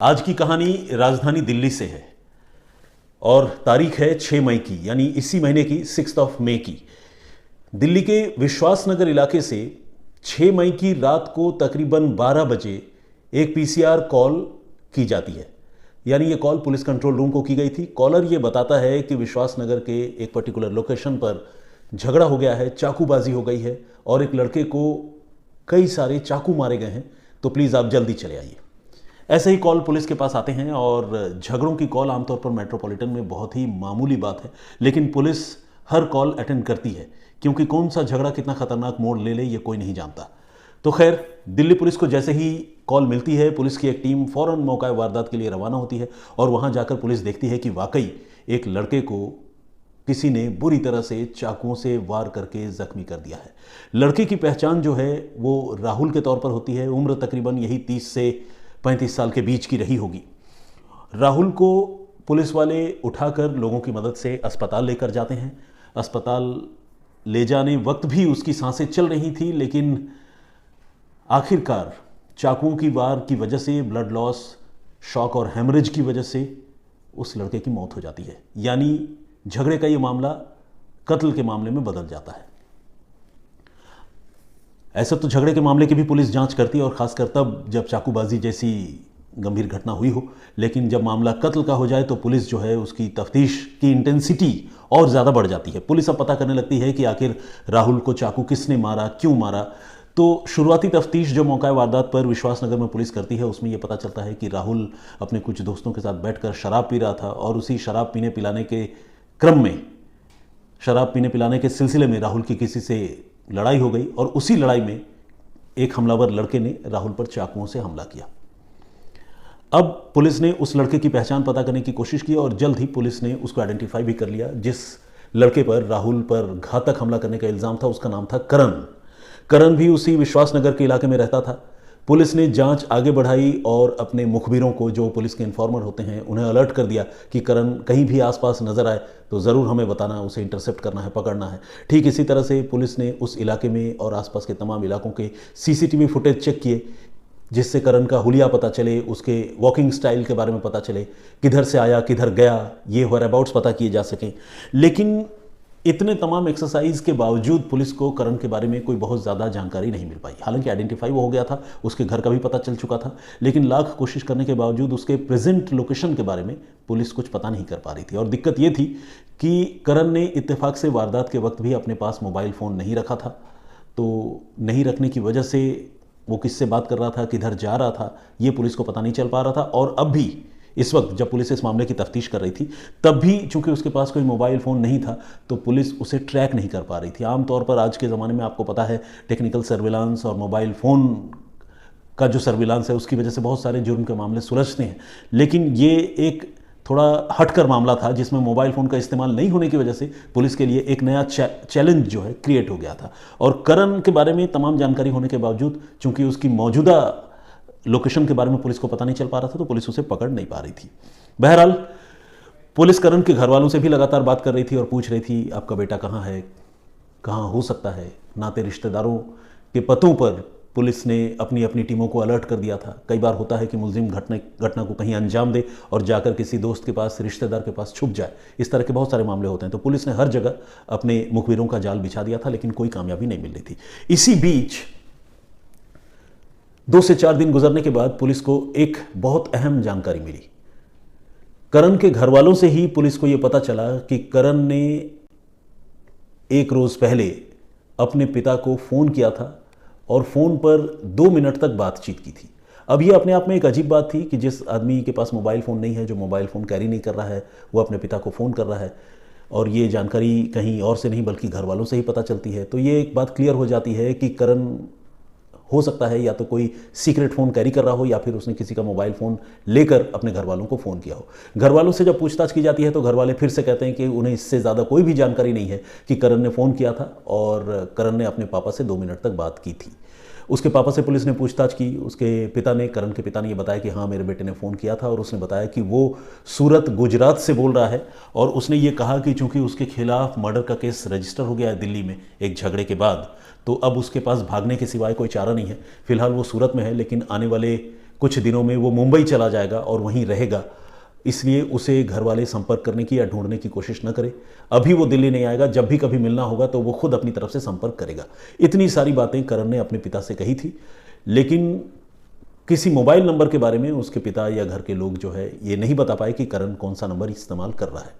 आज की कहानी राजधानी दिल्ली से है और तारीख है 6 मई की, यानी इसी महीने की 6 मई की। दिल्ली के विश्वास नगर इलाके से 6 मई की रात को तकरीबन 12 बजे एक पीसीआर कॉल की जाती है। यानी ये कॉल पुलिस कंट्रोल रूम को की गई थी। कॉलर ये बताता है कि विश्वास नगर के एक पर्टिकुलर लोकेशन पर झगड़ा हो गया है, चाकूबाजी हो गई है और एक लड़के को कई सारे चाकू मारे गए हैं, तो प्लीज़ आप जल्दी चले आइए। ऐसे ही कॉल पुलिस के पास आते हैं और झगड़ों की कॉल आमतौर पर मेट्रोपॉलिटन में बहुत ही मामूली बात है, लेकिन पुलिस हर कॉल अटेंड करती है क्योंकि कौन सा झगड़ा कितना खतरनाक मोड़ ले ले ये कोई नहीं जानता। तो खैर, दिल्ली पुलिस को जैसे ही कॉल मिलती है, पुलिस की एक टीम फौरन मौका वारदात के लिए रवाना होती है और वहां जाकर पुलिस देखती है कि वाकई एक लड़के को किसी ने बुरी तरह से चाकुओं से वार करके जख्मी कर दिया है। लड़के की पहचान जो है वो राहुल के तौर पर होती है। उम्र तकरीबन यही 30 से 35 साल के बीच की रही होगी। राहुल को पुलिस वाले उठाकर लोगों की मदद से अस्पताल लेकर जाते हैं। अस्पताल ले जाने वक्त भी उसकी सांसें चल रही थी, लेकिन आखिरकार चाकुओं की वार की वजह से, ब्लड लॉस, शॉक और हेमरेज की वजह से उस लड़के की मौत हो जाती है। यानी झगड़े का ये मामला कत्ल के मामले में बदल जाता है। ऐसा तो झगड़े के मामले की भी पुलिस जांच करती है और खासकर तब जब चाकूबाजी जैसी गंभीर घटना हुई हो, लेकिन जब मामला कत्ल का हो जाए तो पुलिस जो है उसकी तफ्तीश की इंटेंसिटी और ज़्यादा बढ़ जाती है। पुलिस अब पता करने लगती है कि आखिर राहुल को चाकू किसने मारा, क्यों मारा। तो शुरुआती तफ्तीश जो मौका वारदात पर विश्वास नगर में पुलिस करती है, उसमें यह पता चलता है कि राहुल अपने कुछ दोस्तों के साथ बैठकर शराब पी रहा था और उसी शराब पीने पिलाने के क्रम में, शराब पीने पिलाने के सिलसिले में राहुल की किसी से लड़ाई हो गई और उसी लड़ाई में एक हमलावर लड़के ने राहुल पर चाकुओं से हमला किया। अब पुलिस ने उस लड़के की पहचान पता करने की कोशिश की और जल्द ही पुलिस ने उसको आइडेंटिफाई भी कर लिया। जिस लड़के पर राहुल पर घातक हमला करने का इल्जाम था उसका नाम था करण। करण भी उसी विश्वास नगर के इलाके में रहता था। पुलिस ने जांच आगे बढ़ाई और अपने मुखबिरों को, जो पुलिस के इन्फॉर्मर होते हैं, उन्हें अलर्ट कर दिया कि करण कहीं भी आसपास नजर आए तो ज़रूर हमें बताना, उसे इंटरसेप्ट करना है, पकड़ना है। ठीक इसी तरह से पुलिस ने उस इलाके में और आसपास के तमाम इलाकों के सीसीटीवी फुटेज चेक किए, जिससे करण का हुलिया पता चले, उसके वॉकिंग स्टाइल के बारे में पता चले, किधर से आया, किधर गया, ये व्हेयरअबाउट्स पता किए जा सकें। लेकिन इतने तमाम एक्सरसाइज के बावजूद पुलिस को करण के बारे में कोई बहुत ज़्यादा जानकारी नहीं मिल पाई। हालांकि आइडेंटिफाई वो हो गया था, उसके घर का भी पता चल चुका था, लेकिन लाख कोशिश करने के बावजूद उसके प्रेजेंट लोकेशन के बारे में पुलिस कुछ पता नहीं कर पा रही थी। और दिक्कत ये थी कि करण ने इत्तेफाक से वारदात के वक्त भी अपने पास मोबाइल फ़ोन नहीं रखा था, तो नहीं रखने की वजह से वो किससे बात कर रहा था, किधर जा रहा था, ये पुलिस को पता नहीं चल पा रहा था। और अब भी इस वक्त जब पुलिस इस मामले की तफ्तीश कर रही थी, तब भी चूंकि उसके पास कोई मोबाइल फ़ोन नहीं था तो पुलिस उसे ट्रैक नहीं कर पा रही थी। आमतौर पर आज के ज़माने में आपको पता है, टेक्निकल सर्विलांस और मोबाइल फ़ोन का जो सर्विलांस है उसकी वजह से बहुत सारे जुर्म के मामले सुलझते हैं, लेकिन ये एक थोड़ा हटकर मामला था जिसमें मोबाइल फ़ोन का इस्तेमाल नहीं होने की वजह से पुलिस के लिए एक नया चैलेंज जो है क्रिएट हो गया था। और करण के बारे में तमाम जानकारी होने के बावजूद, चूंकि उसकी मौजूदा लोकेशन के बारे में पुलिस को पता नहीं चल पा रहा था, तो पुलिस उसे पकड़ नहीं पा रही थी। बहरहाल पुलिस करण के घर वालों से भी लगातार बात कर रही थी और पूछ रही थी, आपका बेटा कहाँ है, कहाँ हो सकता है। नाते रिश्तेदारों के पतों पर पुलिस ने अपनी अपनी टीमों को अलर्ट कर दिया था। कई बार होता है कि मुलजिम घटना को कहीं अंजाम दे और जाकर किसी दोस्त के पास, रिश्तेदार के पास छुप जाए। इस तरह के बहुत सारे मामले होते हैं, तो पुलिस ने हर जगह अपने मुखबिरों का जाल बिछा दिया था, लेकिन कोई कामयाबी नहीं मिल रही थी। इसी बीच 2 से 4 दिन गुजरने के बाद पुलिस को एक बहुत अहम जानकारी मिली। करण के घर वालों से ही पुलिस को यह पता चला कि करण ने एक रोज पहले अपने पिता को फ़ोन किया था और फ़ोन पर 2 मिनट तक बातचीत की थी। अब यह अपने आप में एक अजीब बात थी कि जिस आदमी के पास मोबाइल फ़ोन नहीं है, जो मोबाइल फ़ोन कैरी नहीं कर रहा है, वो अपने पिता को फ़ोन कर रहा है और ये जानकारी कहीं और से नहीं बल्कि घर वालों से ही पता चलती है। तो ये एक बात क्लियर हो जाती है कि करण हो सकता है या तो कोई सीक्रेट फ़ोन कैरी कर रहा हो या फिर उसने किसी का मोबाइल फ़ोन लेकर अपने घर वालों को फ़ोन किया हो। घर वालों से जब पूछताछ की जाती है तो घर वाले फिर से कहते हैं कि उन्हें इससे ज़्यादा कोई भी जानकारी नहीं है कि करण ने फ़ोन किया था और करण ने अपने पापा से 2 मिनट तक बात की थी। उसके पापा से पुलिस ने पूछताछ की। उसके पिता ने, करण के पिता ने ये बताया कि हाँ, मेरे बेटे ने फ़ोन किया था और उसने बताया कि वो सूरत, गुजरात से बोल रहा है और उसने ये कहा कि चूंकि उसके खिलाफ मर्डर का केस रजिस्टर हो गया है दिल्ली में एक झगड़े के बाद, तो अब उसके पास भागने के सिवाय कोई चारा नहीं है। फिलहाल वो सूरत में है, लेकिन आने वाले कुछ दिनों में वो मुंबई चला जाएगा और वहीं रहेगा, इसलिए उसे घर वाले संपर्क करने की या ढूंढने की कोशिश न करें। अभी वो दिल्ली नहीं आएगा, जब भी कभी मिलना होगा तो वो खुद अपनी तरफ से संपर्क करेगा। इतनी सारी बातें करण ने अपने पिता से कही थी, लेकिन किसी मोबाइल नंबर के बारे में उसके पिता या घर के लोग जो है ये नहीं बता पाए कि करण कौन सा नंबर इस्तेमाल कर रहा है।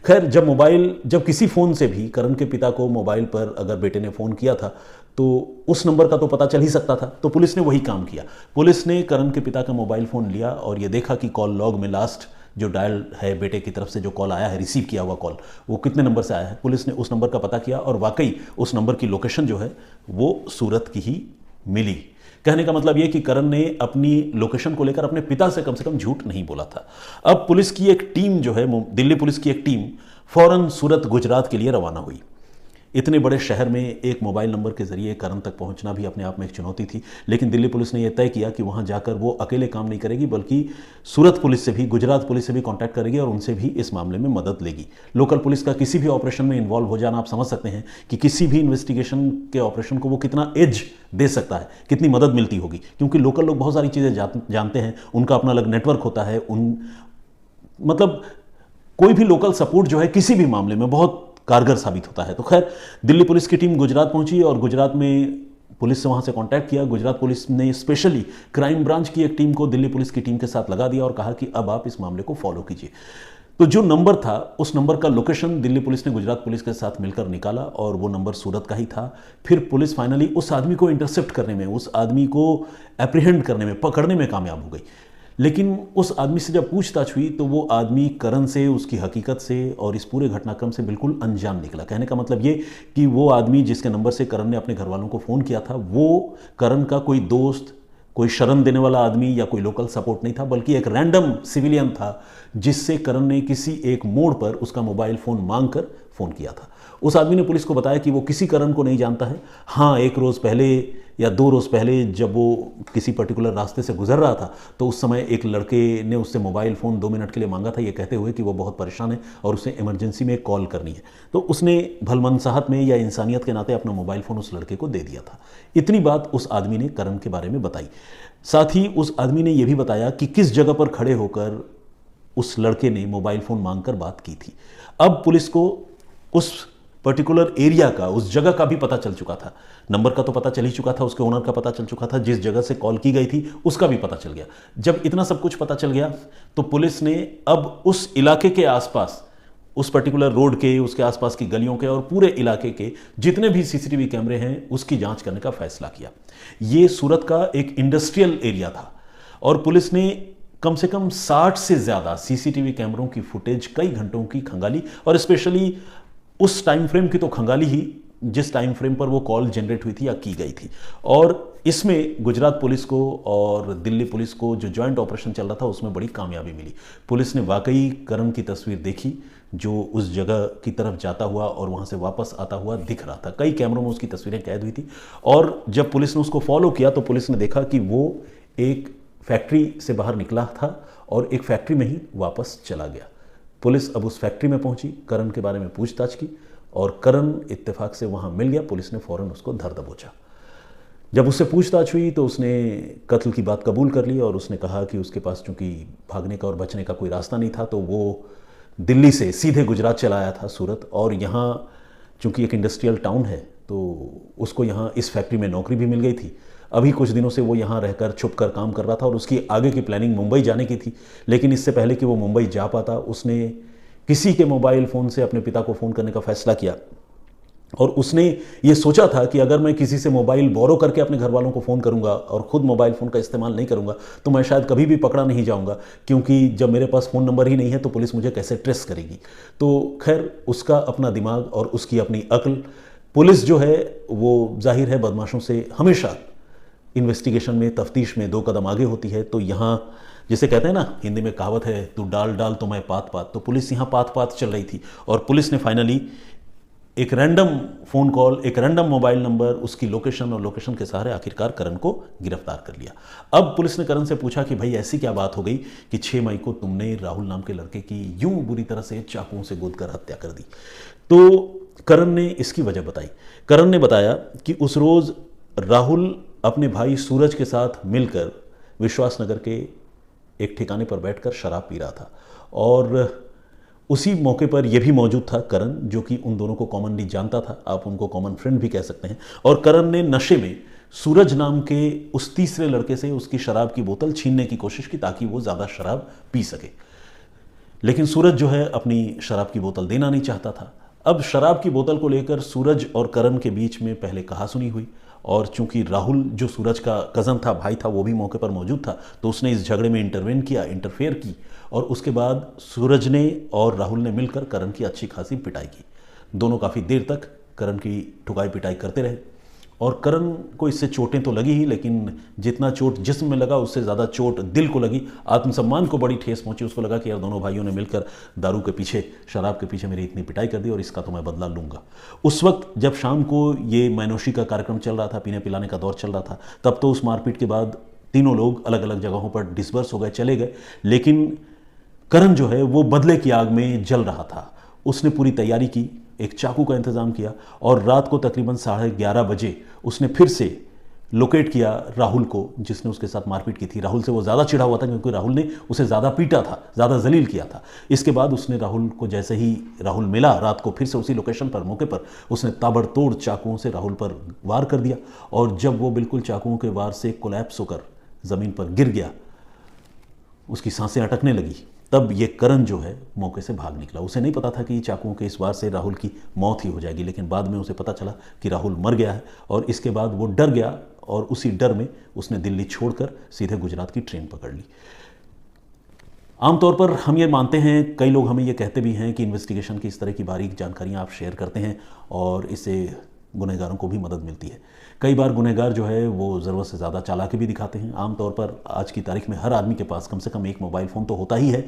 खैर, जब किसी फ़ोन से भी करण के पिता को मोबाइल पर अगर बेटे ने फ़ोन किया था तो उस नंबर का तो पता चल ही सकता था, तो पुलिस ने वही काम किया। पुलिस ने करण के पिता का मोबाइल फ़ोन लिया और ये देखा कि कॉल लॉग में लास्ट जो डायल है बेटे की तरफ से जो कॉल आया है, रिसीव किया हुआ कॉल, वो कितने नंबर से आया है। पुलिस ने उस नंबर का पता किया और वाकई उस नंबर की लोकेशन जो है वो सूरत की ही मिली। कहने का मतलब यह कि करण ने अपनी लोकेशन को लेकर अपने पिता से कम झूठ नहीं बोला था। अब पुलिस की एक टीम जो है, दिल्ली पुलिस की एक टीम फौरन सूरत, गुजरात के लिए रवाना हुई। इतने बड़े शहर में एक मोबाइल नंबर के जरिए करण तक पहुंचना भी अपने आप में एक चुनौती थी, लेकिन दिल्ली पुलिस ने यह तय किया कि वहां जाकर वो अकेले काम नहीं करेगी, बल्कि सूरत पुलिस से भी, गुजरात पुलिस से भी कांटेक्ट करेगी और उनसे भी इस मामले में मदद लेगी। लोकल पुलिस का किसी भी ऑपरेशन में इन्वॉल्व हो जाना, आप समझ सकते हैं कि किसी भी इन्वेस्टिगेशन के ऑपरेशन को वो कितना एज दे सकता है, कितनी मदद मिलती होगी, क्योंकि लोकल लोग बहुत सारी चीज़ें जानते हैं, उनका अपना अलग नेटवर्क होता है। मतलब कोई भी लोकल सपोर्ट जो है किसी भी मामले में बहुत कारगर साबित होता है। तो खैर, दिल्ली पुलिस की टीम गुजरात पहुंची और गुजरात में पुलिस से वहां से कांटेक्ट किया। गुजरात पुलिस ने स्पेशली क्राइम ब्रांच की एक टीम को दिल्ली पुलिस की टीम के साथ लगा दिया और कहा कि अब आप इस मामले को फॉलो कीजिए। तो जो नंबर था, उस नंबर का लोकेशन दिल्ली पुलिस ने गुजरात पुलिस के साथ मिलकर निकाला और वो नंबर सूरत का ही था। फिर पुलिस फाइनली उस आदमी को इंटरसेप्ट करने में, उस आदमी को एप्रीहेंड करने में, पकड़ने में कामयाब हो गई। लेकिन उस आदमी से जब पूछताछ हुई तो वो आदमी करण से, उसकी हकीकत से और इस पूरे घटनाक्रम से बिल्कुल अनजान निकला। कहने का मतलब ये कि वो आदमी जिसके नंबर से करण ने अपने घर वालों को फ़ोन किया था, वो करण का कोई दोस्त, कोई शरण देने वाला आदमी या कोई लोकल सपोर्ट नहीं था, बल्कि एक रैंडम सिविलियन था जिससे करण ने किसी एक मोड़ पर उसका मोबाइल फ़ोन मांग कर फ़ोन किया था। उस आदमी ने पुलिस को बताया कि वो किसी करण को नहीं जानता है। हाँ, एक रोज़ पहले या 2 रोज़ पहले जब वो किसी पर्टिकुलर रास्ते से गुजर रहा था तो उस समय एक लड़के ने उससे मोबाइल फ़ोन 2 मिनट के लिए मांगा था, ये कहते हुए कि वो बहुत परेशान है और उसे इमरजेंसी में कॉल करनी है। तो उसने भलमनसाहत में या इंसानियत के नाते अपना मोबाइल फ़ोन उस लड़के को दे दिया था। इतनी बात उस आदमी ने करण के बारे में बताई। साथ ही उस आदमी ने यह भी बताया कि किस जगह पर खड़े होकर उस लड़के ने मोबाइल फ़ोन मांगकर बात की थी। अब पुलिस को उस पर्टिकुलर एरिया का, उस जगह का भी पता चल चुका था। नंबर का तो पता चल ही चुका था, उसके ओनर का पता चल चुका था, जिस जगह से कॉल की गई थी उसका भी पता चल गया। जब इतना सब कुछ पता चल गया तो पुलिस ने अब उस इलाके के आसपास, उस पर्टिकुलर रोड के, उसके आसपास की गलियों के और पूरे इलाके के जितने भी सीसीटीवी कैमरे हैं उसकी जांच करने का फैसला किया। ये सूरत का एक इंडस्ट्रियल एरिया था और पुलिस ने कम से कम 60 से ज़्यादा सीसीटीवी कैमरों की फुटेज कई घंटों की खंगाली और स्पेशली उस टाइम फ्रेम की तो खंगाली ही जिस टाइम फ्रेम पर वो कॉल जनरेट हुई थी या की गई थी। और इसमें गुजरात पुलिस को और दिल्ली पुलिस को जो जॉइंट ऑपरेशन चल रहा था उसमें बड़ी कामयाबी मिली। पुलिस ने वाकई करण की तस्वीर देखी जो उस जगह की तरफ जाता हुआ और वहाँ से वापस आता हुआ दिख रहा था। कई कैमरों में उसकी तस्वीरें कैद हुई थी और जब पुलिस ने उसको फॉलो किया तो पुलिस ने देखा कि वो एक फैक्ट्री से बाहर निकला था और एक फैक्ट्री में ही वापस चला गया। पुलिस अब उस फैक्ट्री में पहुंची, करण के बारे में पूछताछ की और करण इत्तेफाक से वहां मिल गया। पुलिस ने फौरन उसको धर दबोचा। जब उससे पूछताछ हुई तो उसने कत्ल की बात कबूल कर ली और उसने कहा कि उसके पास चूंकि भागने का और बचने का कोई रास्ता नहीं था तो वो दिल्ली से सीधे गुजरात चला आया था सूरत, और यहाँ चूंकि एक इंडस्ट्रियल टाउन है तो उसको यहाँ इस फैक्ट्री में नौकरी भी मिल गई थी। अभी कुछ दिनों से वो यहाँ रहकर छुप कर काम कर रहा था और उसकी आगे की प्लानिंग मुंबई जाने की थी। लेकिन इससे पहले कि वो मुंबई जा पाता उसने किसी के मोबाइल फ़ोन से अपने पिता को फ़ोन करने का फ़ैसला किया और उसने ये सोचा था कि अगर मैं किसी से मोबाइल बोरो करके अपने घर वालों को फ़ोन करूंगा और ख़ुद मोबाइल फ़ोन का इस्तेमाल नहीं करूंगा तो मैं शायद कभी भी पकड़ा नहीं जाऊंगा, क्योंकि जब मेरे पास फ़ोन नंबर ही नहीं है तो पुलिस मुझे कैसे ट्रेस करेगी। तो खैर, उसका अपना दिमाग और उसकी अपनी अक्ल, पुलिस जो है वो जाहिर है बदमाशों से हमेशा इन्वेस्टिगेशन में, तफ्तीश में 2 कदम आगे होती है। तो यहाँ जिसे कहते हैं ना, हिंदी में कहावत है, तू डाल डाल तो मैं पात पात, तो पुलिस यहाँ पात पात चल रही थी और पुलिस ने फाइनली एक रैंडम फ़ोन कॉल, एक रैंडम मोबाइल नंबर, उसकी लोकेशन और लोकेशन के सहारे आखिरकार करण को गिरफ्तार कर लिया। अब पुलिस ने करण से पूछा कि भाई ऐसी क्या बात हो गई कि 6 मई को तुमने राहुल नाम के लड़के की यूं बुरी तरह से चाकुओं से गोद कर हत्या कर दी। तो करण ने इसकी वजह बताई। करण ने बताया कि उस रोज़ राहुल अपने भाई सूरज के साथ मिलकर विश्वास नगर के एक ठिकाने पर बैठकर शराब पी रहा था। और उसी मौके पर यह भी मौजूद था करण, जो कि उन दोनों को कॉमनली जानता था, आप उनको कॉमन फ्रेंड भी कह सकते हैं। और करण ने नशे में सूरज नाम के उस तीसरे लड़के से उसकी शराब की बोतल छीनने की कोशिश की ताकि वो ज़्यादा शराब पी सके, लेकिन सूरज जो है अपनी शराब की बोतल देना नहीं चाहता था। अब शराब की बोतल को लेकर सूरज और करण के बीच में पहले कहासुनी हुई, और चूंकि राहुल जो सूरज का कज़न था, भाई था, वो भी मौके पर मौजूद था, तो उसने इस झगड़े में इंटरफेयर की, और उसके बाद सूरज ने और राहुल ने मिलकर करण की अच्छी खासी पिटाई की। दोनों काफ़ी देर तक करण की ठुकाई पिटाई करते रहे, और करण को इससे चोटें तो लगी ही, लेकिन जितना चोट जिस्म में लगा उससे ज़्यादा चोट दिल को लगी, आत्मसम्मान को बड़ी ठेस पहुंची। उसको लगा कि यार दोनों भाइयों ने मिलकर दारू के पीछे, शराब के पीछे मेरी इतनी पिटाई कर दी और इसका तो मैं बदला लूँगा। उस वक्त जब शाम को ये मैनोशी का कार्यक्रम चल रहा था, पीने पिलाने का दौर चल रहा था, तब तो उस मारपीट के बाद तीनों लोग अलग अलग जगहों पर डिस्पर्स हो गए, चले गए, लेकिन करण जो है वो बदले की आग में जल रहा था। उसने पूरी तैयारी की, एक चाकू का इंतज़ाम किया, और रात को तकरीबन 11:30 बजे उसने फिर से लोकेट किया राहुल को, जिसने उसके साथ मारपीट की थी। राहुल से वो ज़्यादा चिढ़ा हुआ था क्योंकि राहुल ने उसे ज़्यादा पीटा था, ज़्यादा जलील किया था। इसके बाद उसने राहुल को, जैसे ही राहुल मिला रात को फिर से उसी लोकेशन पर, मौके पर, उसने ताबड़तोड़ चाकुओं से राहुल पर वार कर दिया, और जब वो बिल्कुल चाकुओं के वार से कोलैप्स होकर ज़मीन पर गिर गया, उसकी सांसें अटकने लगी, तब ये करण जो है मौके से भाग निकला। उसे नहीं पता था कि चाकुओं के इस वार से राहुल की मौत ही हो जाएगी, लेकिन बाद में उसे पता चला कि राहुल मर गया है, और इसके बाद वो डर गया, और उसी डर में उसने दिल्ली छोड़कर सीधे गुजरात की ट्रेन पकड़ ली। आमतौर पर हम ये मानते हैं, कई लोग हमें ये कहते भी हैं कि इन्वेस्टिगेशन की इस तरह की बारीक जानकारियाँ आप शेयर करते हैं और इससे गुनहगारों को भी मदद मिलती है। कई बार गुनहगार जो है वो ज़रूरत से ज़्यादा चालाकी भी दिखाते हैं। आमतौर पर आज की तारीख में हर आदमी के पास कम से कम एक मोबाइल फ़ोन तो होता ही है,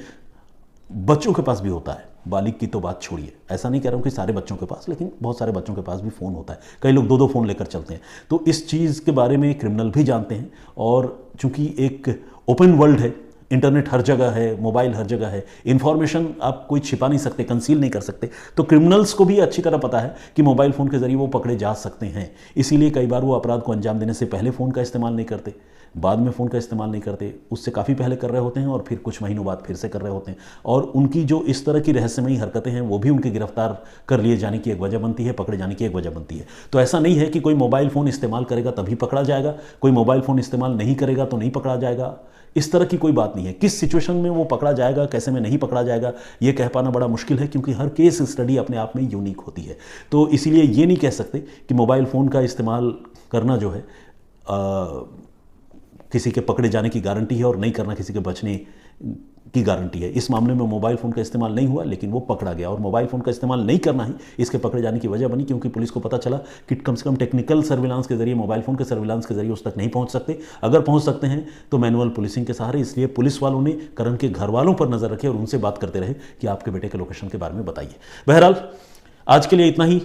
बच्चों के पास भी होता है। बालिग की तो बात छोड़िए, ऐसा नहीं कह रहा हूँ कि सारे बच्चों के पास, लेकिन बहुत सारे बच्चों के पास भी फ़ोन होता है। कई लोग 2-2 फ़ोन लेकर चलते हैं। तो इस चीज़ के बारे में क्रिमिनल भी जानते हैं, और चूंकि एक ओपन वर्ल्ड है, इंटरनेट हर जगह है, मोबाइल हर जगह है, इन्फॉर्मेशन आप कोई छिपा नहीं सकते, कंसील नहीं कर सकते, तो क्रिमिनल्स को भी अच्छी तरह पता है कि मोबाइल फ़ोन के ज़रिए वो पकड़े जा सकते हैं। इसीलिए कई बार वो अपराध को अंजाम देने से पहले फ़ोन का इस्तेमाल नहीं करते, बाद में फ़ोन का इस्तेमाल नहीं करते, उससे काफ़ी पहले कर रहे होते हैं, और फिर कुछ महीनों बाद फिर से कर रहे होते हैं। और उनकी जो इस तरह की रहस्यमयी हरकतें हैं वो भी उनके गिरफ्तार कर लिए जाने की एक वजह बनती है, पकड़े जाने की एक वजह बनती है। तो ऐसा नहीं है कि कोई मोबाइल फ़ोन इस्तेमाल करेगा तभी पकड़ा जाएगा, कोई मोबाइल फ़ोन इस्तेमाल नहीं करेगा तो नहीं पकड़ा जाएगा, इस तरह की कोई बात नहीं है। किस सिचुएशन में वो पकड़ा जाएगा, कैसे में नहीं पकड़ा जाएगा, ये कह पाना बड़ा मुश्किल है, क्योंकि हर केस स्टडी अपने आप में यूनिक होती है। तो इसीलिए ये नहीं कह सकते कि मोबाइल फ़ोन का इस्तेमाल करना जो है किसी के पकड़े जाने की गारंटी है, और नहीं करना किसी के बचने की गारंटी है। इस मामले में मोबाइल फ़ोन का इस्तेमाल नहीं हुआ, लेकिन वो पकड़ा गया, और मोबाइल फ़ोन का इस्तेमाल नहीं करना ही इसके पकड़े जाने की वजह बनी, क्योंकि पुलिस को पता चला कि कम से कम टेक्निकल सर्विलांस के जरिए, मोबाइल फ़ोन के सर्विलांस के जरिए उस तक नहीं पहुंच सकते। अगर पहुंच सकते हैं तो मैनुअल पुलिसिंग के सहारे। इसलिए पुलिस वालों ने करण के घर वालों पर नज़र रखी और उनसे बात करते रहे कि आपके बेटे के लोकेशन के बारे में बताइए। बहरहाल आज के लिए इतना ही।